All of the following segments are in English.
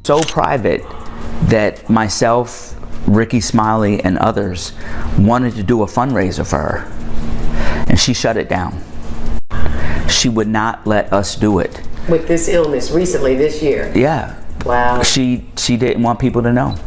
So private that myself, Ricky Smiley, and others wanted to do a fundraiser for her, and she shut it down. She would not let us do it. With this illness recently this year? Yeah. Wow. She didn't want people to know.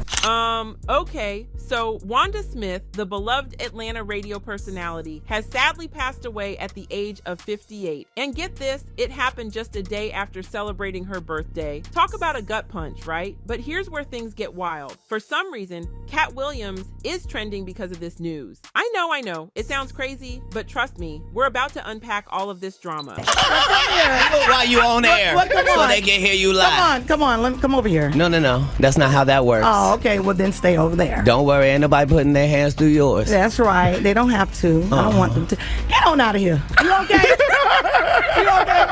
Okay, so Wanda Smith, the beloved Atlanta radio personality, has sadly passed away at the age of 58. And get this, it happened just a day after celebrating her birthday. Talk about a gut punch, right? But here's where things get wild. For some reason, Katt Williams is trending because of this news. I know, it sounds crazy, but trust me, we're about to unpack all of this drama. While you on air, so they can hear you live. Come on, let me come over here. No, that's not how that works. Oh, okay, well then stay over there. Don't worry, ain't nobody putting their hands through yours. That's right, they don't have to. I don't want them to. Get on out of here. You okay? You okay?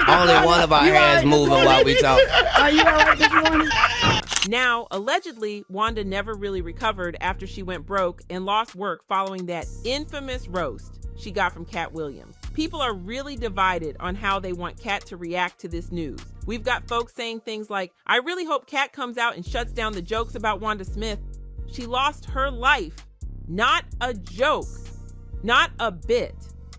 Only one of our hands moving while we talk. Are you all right this morning? Now, allegedly, Wanda never really recovered after she went broke and lost work following that infamous roast she got from Katt Williams. People are really divided on how they want Katt to react to this news. We've got folks saying things like, I really hope Katt comes out and shuts down the jokes about Wanda Smith. She lost her life. Not a joke. Not a bit.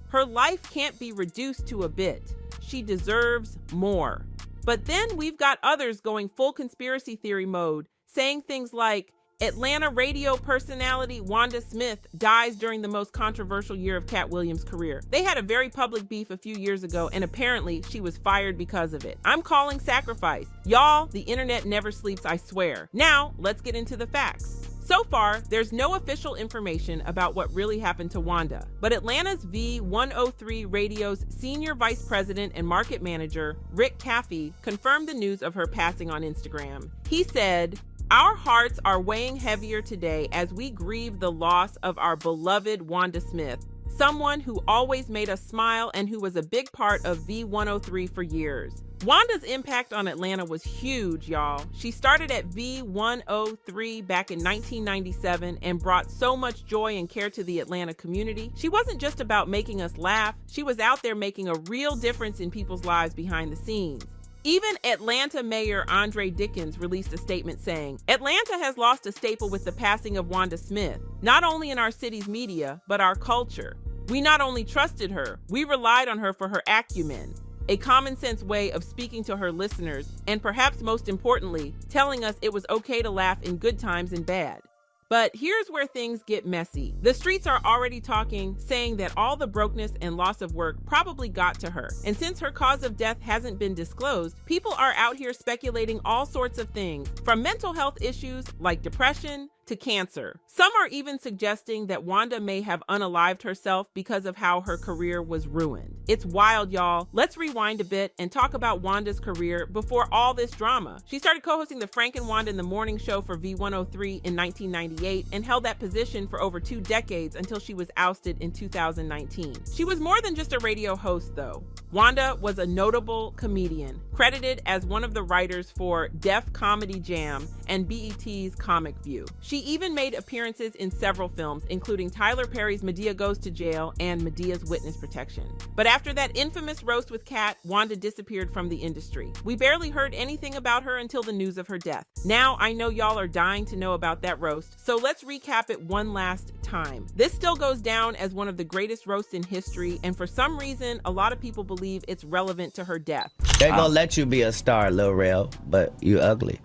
Her life can't be reduced to a bit. She deserves more. But then we've got others going full conspiracy theory mode, saying things like, Atlanta radio personality Wanda Smith dies during the most controversial year of Katt Williams' career. They had a very public beef a few years ago, and apparently she was fired because of it. I'm calling sacrifice. Y'all, the internet never sleeps, I swear. Now, let's get into the facts. So far, there's no official information about what really happened to Wanda, but Atlanta's V103 radio's senior vice president and market manager, Rick Caffey, confirmed the news of her passing on Instagram. He said, our hearts are weighing heavier today as we grieve the loss of our beloved Wanda Smith, someone who always made us smile and who was a big part of V103 for years. Wanda's impact on Atlanta was huge, y'all. She started at V103 back in 1997 and brought so much joy and care to the Atlanta community. She wasn't just about making us laugh. She was out there making a real difference in people's lives behind the scenes. Even Atlanta Mayor Andre Dickens released a statement saying, Atlanta has lost a staple with the passing of Wanda Smith, not only in our city's media, but our culture. We not only trusted her, we relied on her for her acumen, a common sense way of speaking to her listeners, and perhaps most importantly, telling us it was okay to laugh in good times and bad. But here's where things get messy. The streets are already talking, saying that all the brokenness and loss of work probably got to her. And since her cause of death hasn't been disclosed, people are out here speculating all sorts of things, from mental health issues like depression to cancer. Some are even suggesting that Wanda may have unalived herself because of how her career was ruined. It's wild, y'all. Let's rewind a bit and talk about Wanda's career before all this drama. She started co-hosting the Frank and Wanda in the Morning Show for V103 in 1998 and held that position for over 2 decades until she was ousted in 2019. She was more than just a radio host, though. Wanda was a notable comedian, credited as one of the writers for Def Comedy Jam and BET's Comic View. She even made appearances in several films, including Tyler Perry's Madea Goes to Jail and Medea's Witness Protection. But after that infamous roast with Katt, Wanda disappeared from the industry. We barely heard anything about her until the news of her death. Now, I know y'all are dying to know about that roast, so let's recap it one last time. This still goes down as one of the greatest roasts in history, and for some reason, a lot of people believe it's relevant to her death. They're gonna let you be a star, Lil Rel, but you ugly.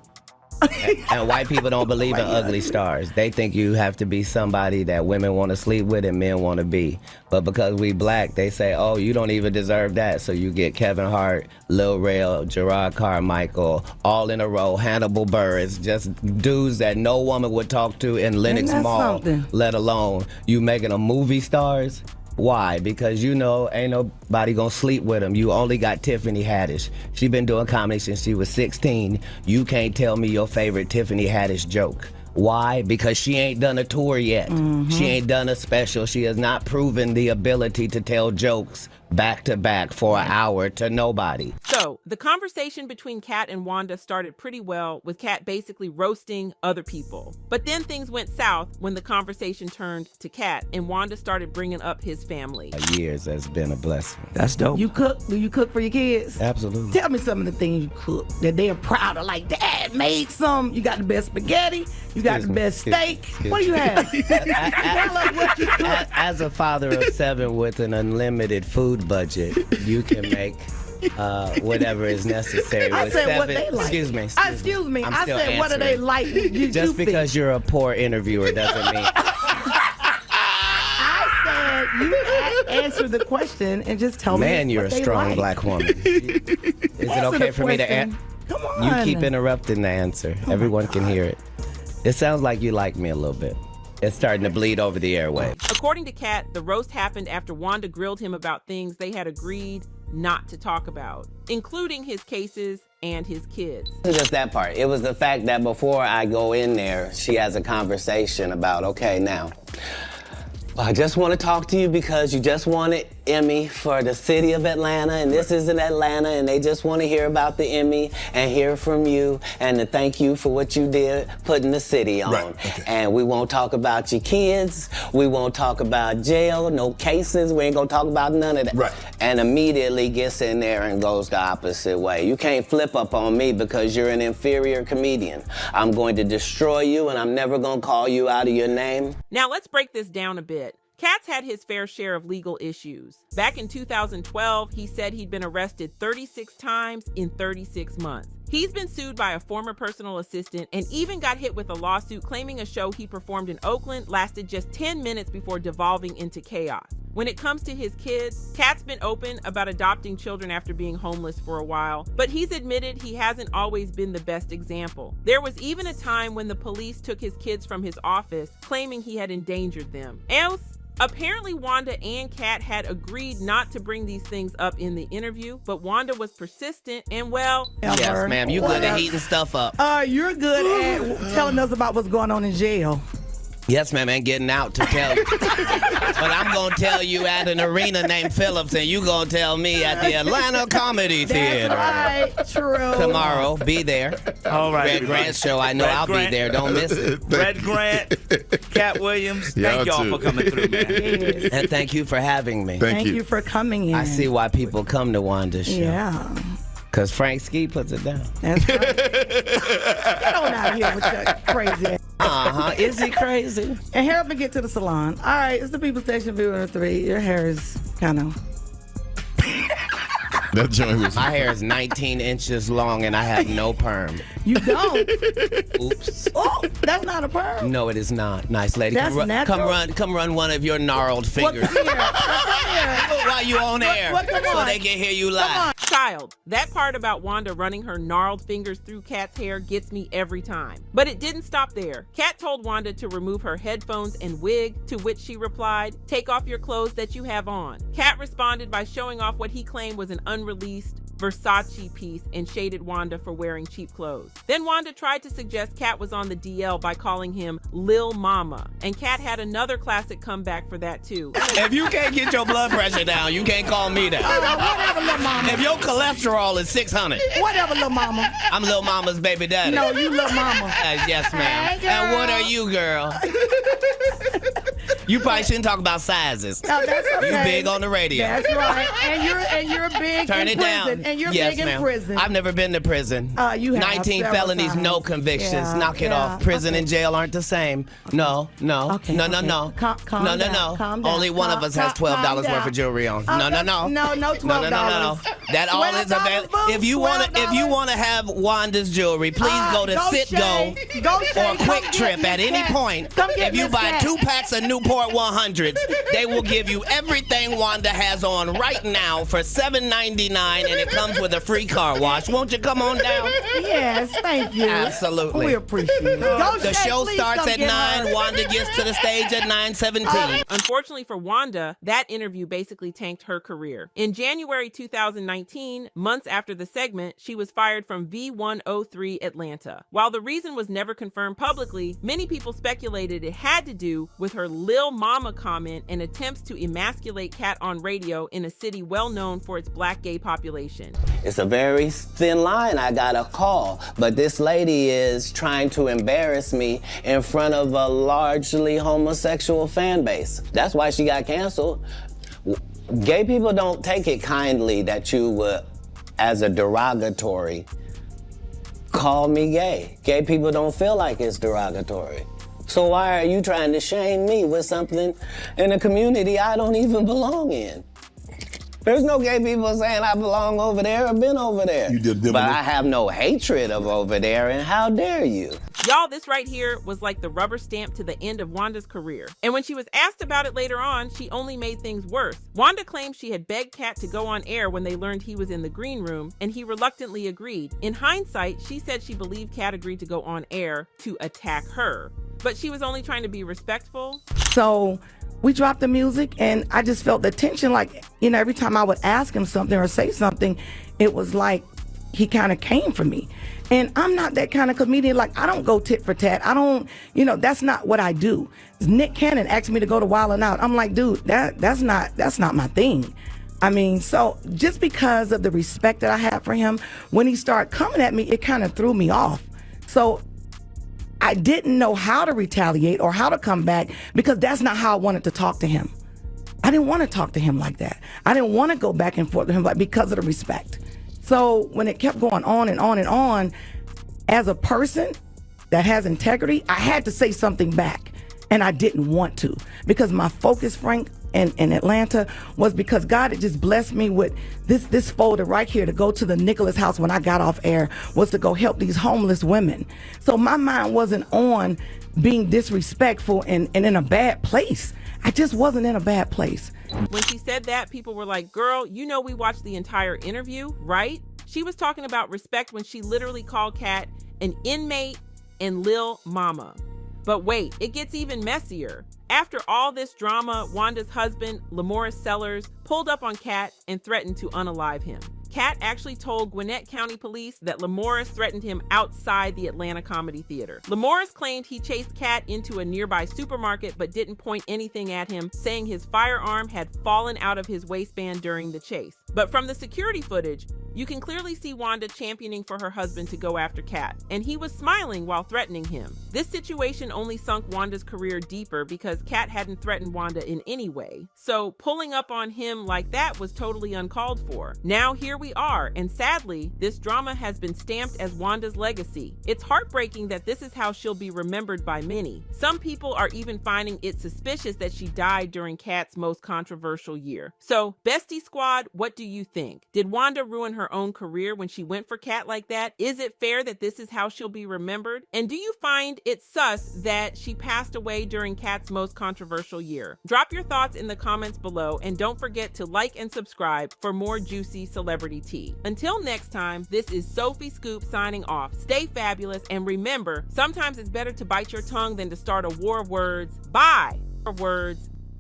And white people don't believe in ugly stars. They think you have to be somebody that women want to sleep with and men want to be. But because we black, they say, oh, you don't even deserve that. So you get Kevin Hart, Lil Rel, Gerard Carmichael, all in a row, Hannibal Buress, just dudes that no woman would talk to in Lenox Mall, let alone you making them movie stars. Why? Because you know ain't nobody gonna sleep with them. You only got Tiffany Haddish. She been doing comedy since she was 16. You can't tell me your favorite Tiffany Haddish joke. Why? Because she ain't done a tour yet. She ain't done a special. She has not proven the ability to tell jokes back to back for an hour to nobody. So, the conversation between Katt and Wanda started pretty well, with Katt basically roasting other people. But then things went south when the conversation turned to Katt and Wanda started bringing up his family. Years has been a blessing. That's dope. You cook? Do you cook for your kids? Absolutely. Tell me some of the things you cook that they are proud of. Like, Dad made some. You got the best spaghetti. You got the best steak. What do you have? Tell us what you cook. As a father of 7 with an unlimited food budget, you can make whatever is necessary. I with said 7, what they like. Excuse me. Excuse me. I'm I still said, what do they answering. like? Just because you're a poor interviewer doesn't mean. I said you answer the question and just tell me. Man, you're a what they strong like. black woman. Is it Answer okay the for me to question. answer? Come on. You keep interrupting the answer. Everyone can hear it. It sounds like you like me a little bit. It's starting to bleed over the airwaves. According to Katt, the roast happened after Wanda grilled him about things they had agreed not to talk about, including his cases and his kids. It wasn't just that part. It was the fact that before I go in there, she has a conversation about, okay, now, I just want to talk to you because you just won an Emmy for the city of Atlanta, and this is in Atlanta, and they just want to hear about the Emmy and hear from you and to thank you for what you did putting the city on. Right. Okay. And we won't talk about your kids. We won't talk about jail, no cases. We ain't gonna talk about none of that. Right. And immediately gets in there and goes the opposite way. You can't flip up on me because you're an inferior comedian. I'm going to destroy you, and I'm never gonna call you out of your name. Now let's break this down a bit. Katt's had his fair share of legal issues. Back in 2012, he said he'd been arrested 36 times in 36 months. He's been sued by a former personal assistant and even got hit with a lawsuit claiming a show he performed in Oakland lasted just 10 minutes before devolving into chaos. When it comes to his kids, Katt's been open about adopting children after being homeless for a while, but he's admitted he hasn't always been the best example. There was even a time when the police took his kids from his office, claiming he had endangered them. Else, apparently Wanda and Katt had agreed not to bring these things up in the interview, but Wanda was persistent and, well, Yes, ma'am. You good at heating stuff up. You're good at telling us about what's going on in jail. Yes, ma'am, and getting out to tell you. But I'm going to tell you at an arena named Phillips, and you going to tell me at the Atlanta Comedy Theater. That's right. True. Tomorrow, be there. All right. Red Grant show, I know Red I'll Grant. be there. Don't miss it. Red Grant, Katt Williams, thank Y'all y'all too. for coming through, man. Yes. And thank you for having me. Thank you for coming in. I see why people come to Wanda's show. Yeah. Because Frank Ski puts it down. That's right. Get on out of here with your crazy ass. Uh-huh. Is he crazy? And help me get to the salon. All right, it's the People Station Viewer 3. Your hair is kind of... That joint was. My hair is 19 inches long, and I have no perm. You don't? Oops. Oh, that's not a perm. No, it is not. Nice lady. That's natural. Come run one of your gnarled fingers. Come here. Come here. While you on air, come so on. they can hear you live. child. That part about Wanda running her gnarled fingers through Katt's hair gets me every time. But it didn't stop there. Katt told Wanda to remove her headphones and wig, to which she replied, "Take off your clothes that you have on." Katt responded by showing off what he claimed was an unreleased Versace piece and shaded Wanda for wearing cheap clothes. Then Wanda tried to suggest Katt was on the DL by calling him Lil Mama, and Katt had another classic comeback for that too. If you can't get your blood pressure down, you can't call me that. Whatever, little mama. If your cholesterol is 600, Whatever, little mama. I'm Lil Mama's baby daddy. No, you little mama. Yes, ma'am. Hey, And what girl. are you, girl? You probably shouldn't talk about sizes. No, that's okay. You big on the radio. That's right. And you're big Turn in it prison. down. And you're yes, big ma'am. in prison. I've never been to prison. You have 19 several felonies, times. no convictions. Yeah, Knock it yeah. off. Prison and jail aren't the same. No. Okay, no. Calm no. down. Calm down. Only one of us has Calm $12 worth down. of jewelry on. Oh, No. No, $12. No. That all is $12, available. boo, If you want $12. to have Wanda's jewelry, please go to Go Citgo Shay. Go Shay. or Come Quick get Trip Miss at any Cat. point. Come get If you Miss buy Cat. 2 packs of Newport 100s, they will give you everything Wanda has on right now for $7.99, and it comes with a free car wash. Won't you come on down? Yes, thank you. Absolutely. We appreciate it. Go The Shay, show please starts come at get 9. her. Wanda gets to the stage at 9:17. Unfortunately for Wanda, that interview basically tanked her career. In January 2019, months after the segment, she was fired from V103 Atlanta. While the reason was never confirmed publicly, many people speculated it had to do with her Lil Lil Mama comment and attempts to emasculate Katt on radio in a city well known for its black gay population. It's a very thin line I gotta call, but this lady is trying to embarrass me in front of a largely homosexual fan base. That's why she got canceled. Gay people don't take it kindly that you would, as a derogatory, call me gay. Gay people don't feel like it's derogatory. So why are you trying to shame me with something in a community I don't even belong in? There's no gay people saying I belong over there or been over there. But I have no hatred of over there, and how dare you? Y'all, this right here was like the rubber stamp to the end of Wanda's career. And when she was asked about it later on, she only made things worse. Wanda claimed she had begged Katt to go on air when they learned he was in the green room, and he reluctantly agreed. In hindsight, she said she believed Katt agreed to go on air to attack her, but she was only trying to be respectful. So we dropped the music, and I just felt the tension, like, every time I would ask him something or say something, it was like he kind of came for me. And I'm not that kind of comedian. Like, I don't go tit for tat. I don't, that's not what I do. Nick Cannon asked me to go to Wild 'N Out. I'm like, dude, that's not my thing. I mean, so just because of the respect that I have for him, when he started coming at me, it kind of threw me off. So I didn't know how to retaliate or how to come back, because that's not how I wanted to talk to him. I didn't want to talk to him like that. I didn't want to go back and forth with him, because of the respect. So when it kept going on and on and on, as a person that has integrity, I had to say something back, and I didn't want to, because my focus, Frank, in Atlanta was because God had just blessed me with this folder right here to go to the Nicholas house when I got off air, was to go help these homeless women. So my mind wasn't on being disrespectful and in a bad place. I just wasn't in a bad place. When she said that, people were like, girl, we watched the entire interview, right? She was talking about respect when she literally called Katt an inmate and Lil Mama. But wait, it gets even messier. After all this drama, Wanda's husband, Lamorris Sellers, pulled up on Katt and threatened to unalive him. Katt actually told Gwinnett County Police that Lamorris threatened him outside the Atlanta Comedy Theater. Lamorris claimed he chased Katt into a nearby supermarket but didn't point anything at him, saying his firearm had fallen out of his waistband during the chase. But from the security footage, you can clearly see Wanda championing for her husband to go after Katt, and he was smiling while threatening him. This situation only sunk Wanda's career deeper because Katt hadn't threatened Wanda in any way, so pulling up on him like that was totally uncalled for. Now here we are, and sadly, this drama has been stamped as Wanda's legacy. It's heartbreaking that this is how she'll be remembered by many. Some people are even finding it suspicious that she died during Katt's most controversial year. So, Bestie Squad, what do you think? Did Wanda ruin her own career when she went for Katt like that? Is it fair that this is how she'll be remembered? And do you find it sus that she passed away during Katt's most controversial year? Drop your thoughts in the comments below, and don't forget to like and subscribe for more juicy celebrity tea. Until next time, this is Sophie Scoop signing off. Stay fabulous, and remember, sometimes it's better to bite your tongue than to start a war of words. Bye! Words.